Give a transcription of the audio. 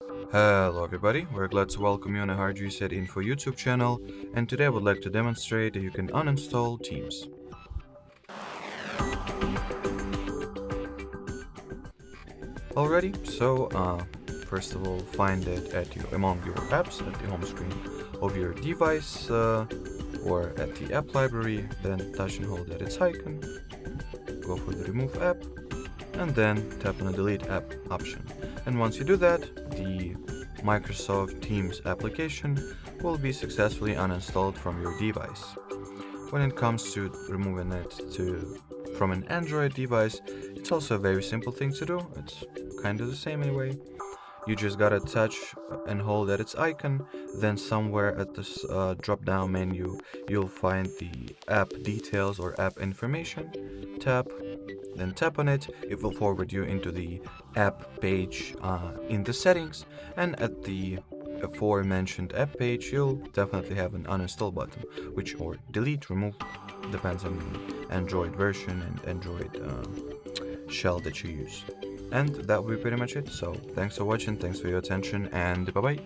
Hello everybody, we're glad to welcome you on the HardReset.Info YouTube channel, and today I would like to demonstrate that you can uninstall Teams. Alrighty, so first of all, find it among your apps at the home screen of your device or at the app library, then touch and hold at its icon, go for the remove app, and then tap on the delete app option. And once you do that, the Microsoft Teams application will be successfully uninstalled from your device. When it comes to removing it from an Android device, it's also a very simple thing to do. It's kind of the same anyway. You just gotta touch and hold at its icon, then somewhere at this drop-down menu you'll find the app details or app information. Then tap on it. It will forward you into the app page in the settings, and at the aforementioned app page you'll definitely have an uninstall button, or delete, remove, depends on the Android version and Android shell that you use. And that will be pretty much it. So thanks for watching, thanks for your attention, and bye bye.